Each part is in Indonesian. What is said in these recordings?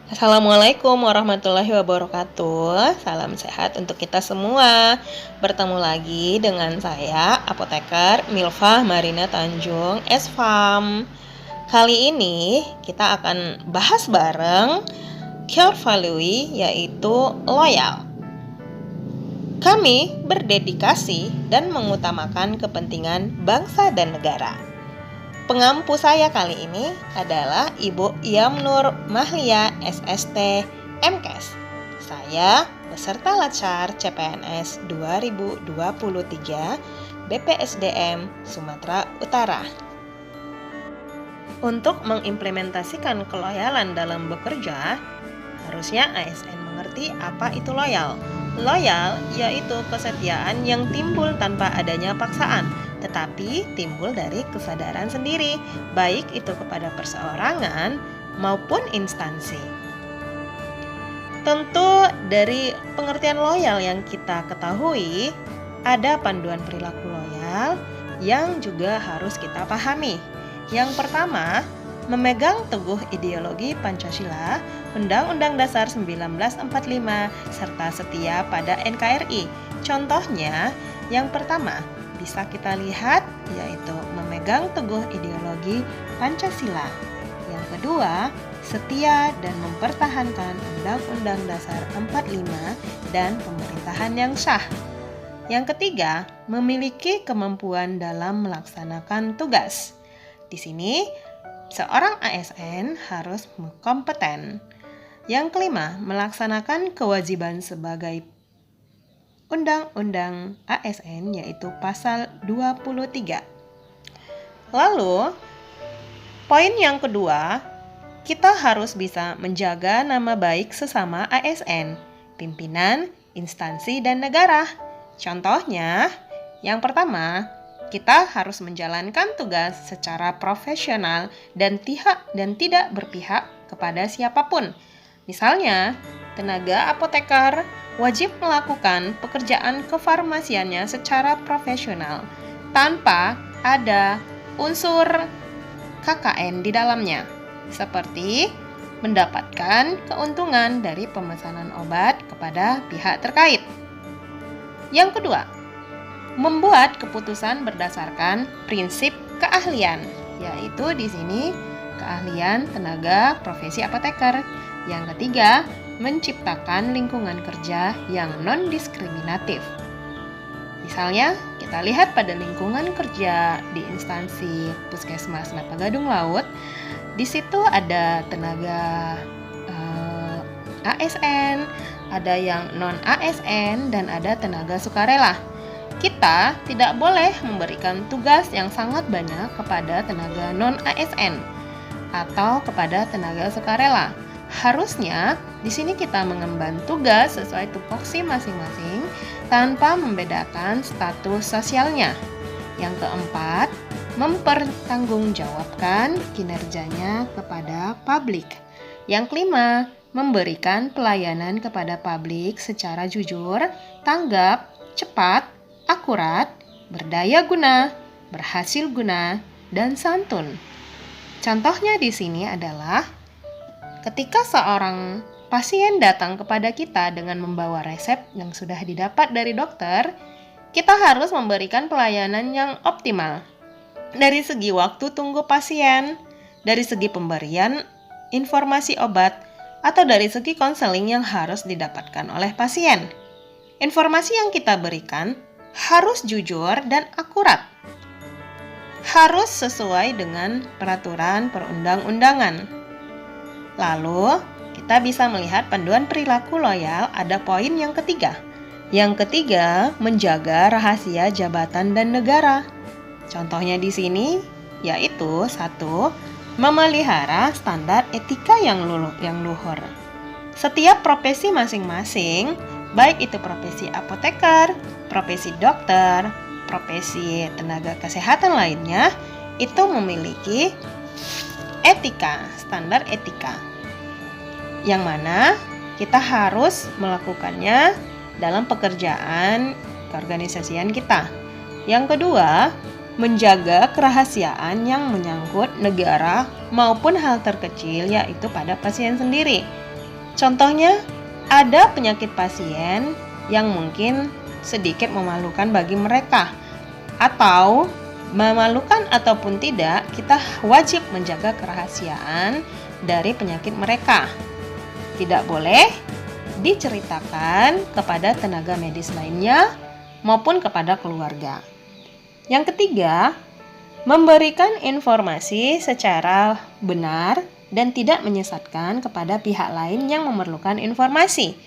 Assalamualaikum warahmatullahi wabarakatuh. Salam sehat untuk kita semua. Bertemu lagi dengan saya, apoteker Milfah Marina Tanjung, SFAM. Kali ini kita akan bahas bareng core value, yaitu loyal. Kami berdedikasi dan mengutamakan kepentingan bangsa dan negara. Pengampu saya kali ini adalah Ibu Yamnur Mahlia, SST, MKes. Saya peserta Latsar CPNS 2023 BPSDM Sumatera Utara. Untuk mengimplementasikan keloyalan dalam bekerja, harusnya ASN mengerti apa itu loyal. Loyal yaitu kesetiaan yang timbul tanpa adanya paksaan, tetapi timbul dari kesadaran sendiri, baik itu kepada perseorangan maupun instansi. Tentu dari pengertian loyal yang kita ketahui, ada panduan perilaku loyal yang juga harus kita pahami. Yang pertama, memegang teguh ideologi Pancasila, Undang-Undang Dasar 1945, serta setia pada NKRI. Contohnya, yang pertama, bisa kita lihat yaitu memegang teguh ideologi Pancasila. Yang kedua, setia dan mempertahankan Undang-Undang Dasar 45 dan pemerintahan yang sah. Yang ketiga, memiliki kemampuan dalam melaksanakan tugas. Di sini, seorang ASN harus kompeten. Yang kelima, melaksanakan kewajiban sebagai Undang-Undang ASN, yaitu pasal 23. Lalu, poin yang kedua, kita harus bisa menjaga nama baik sesama ASN, pimpinan, instansi, dan negara. Contohnya, yang pertama, kita harus menjalankan tugas secara profesional dan tidak berpihak kepada siapapun. Misalnya, tenaga apoteker wajib melakukan pekerjaan kefarmasiannya secara profesional tanpa ada unsur KKN di dalamnya, seperti mendapatkan keuntungan dari pemesanan obat kepada pihak terkait. Yang kedua, membuat keputusan berdasarkan prinsip keahlian, yaitu di sini keahlian tenaga profesi apoteker. Yang ketiga, menciptakan lingkungan kerja yang non-diskriminatif. Misalnya, kita lihat pada lingkungan kerja di instansi Puskesmas Napa Gadung Laut. Di situ ada tenaga ASN, ada yang non-ASN, dan ada tenaga sukarela. Kita tidak boleh memberikan tugas yang sangat banyak kepada tenaga non-ASN atau kepada tenaga sukarela. Harusnya di sini kita mengemban tugas sesuai tupoksi masing-masing tanpa membedakan status sosialnya. Yang keempat, mempertanggungjawabkan kinerjanya kepada publik. Yang kelima, memberikan pelayanan kepada publik secara jujur, tanggap, cepat, akurat, berdaya guna, berhasil guna, dan santun. Contohnya di sini adalah ketika seorang pasien datang kepada kita dengan membawa resep yang sudah didapat dari dokter, kita harus memberikan pelayanan yang optimal. Dari segi waktu tunggu pasien, dari segi pemberian informasi obat, atau dari segi konseling yang harus didapatkan oleh pasien. Informasi yang kita berikan harus jujur dan akurat. Harus sesuai dengan peraturan perundang-undangan. Lalu, kita bisa melihat panduan perilaku loyal ada poin yang ketiga. Yang ketiga, menjaga rahasia jabatan dan negara. Contohnya di sini yaitu 1. Memelihara standar etika yang luhur. Setiap profesi masing-masing, baik itu profesi apoteker, profesi dokter, profesi tenaga kesehatan lainnya, itu memiliki etika, standar etika, yang mana kita harus melakukannya dalam pekerjaan keorganisasian kita. Yang kedua, menjaga kerahasiaan yang menyangkut negara maupun hal terkecil, yaitu pada pasien sendiri. Contohnya, ada penyakit pasien yang mungkin sedikit memalukan bagi mereka, atau memalukan ataupun tidak, kita wajib menjaga kerahasiaan dari penyakit mereka. Tidak boleh diceritakan kepada tenaga medis lainnya maupun kepada keluarga. Yang ketiga, memberikan informasi secara benar dan tidak menyesatkan kepada pihak lain yang memerlukan informasi.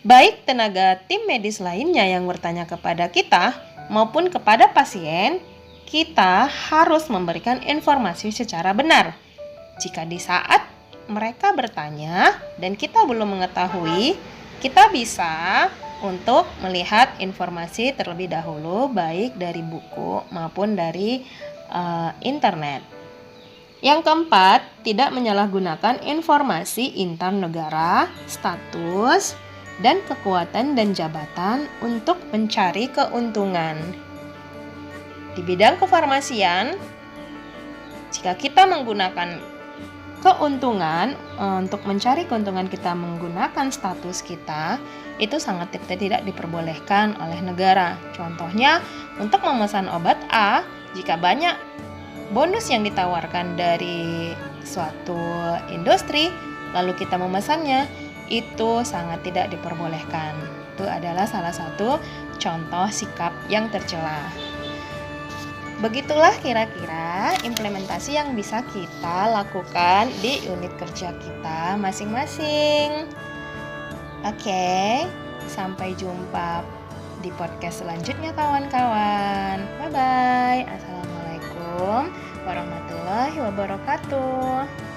Baik tenaga tim medis lainnya yang bertanya kepada kita maupun kepada pasien, kita harus memberikan informasi secara benar. Jika di saat mereka bertanya dan kita belum mengetahui, kita bisa untuk melihat informasi terlebih dahulu baik dari buku maupun dari internet. Yang keempat, tidak menyalahgunakan informasi intan negara, status, dan kekuatan dan jabatan untuk mencari keuntungan. Di bidang kefarmasian, jika kita menggunakan keuntungan untuk mencari keuntungan, kita menggunakan status kita, itu sangat tidak diperbolehkan oleh negara. Contohnya, untuk memesan obat A, jika banyak bonus yang ditawarkan dari suatu industri, lalu kita memesannya, itu sangat tidak diperbolehkan. Itu adalah salah satu contoh sikap yang tercela. Begitulah kira-kira implementasi yang bisa kita lakukan di unit kerja kita masing-masing. Oke, sampai jumpa di podcast selanjutnya kawan-kawan. Bye-bye. Assalamualaikum warahmatullahi wabarakatuh.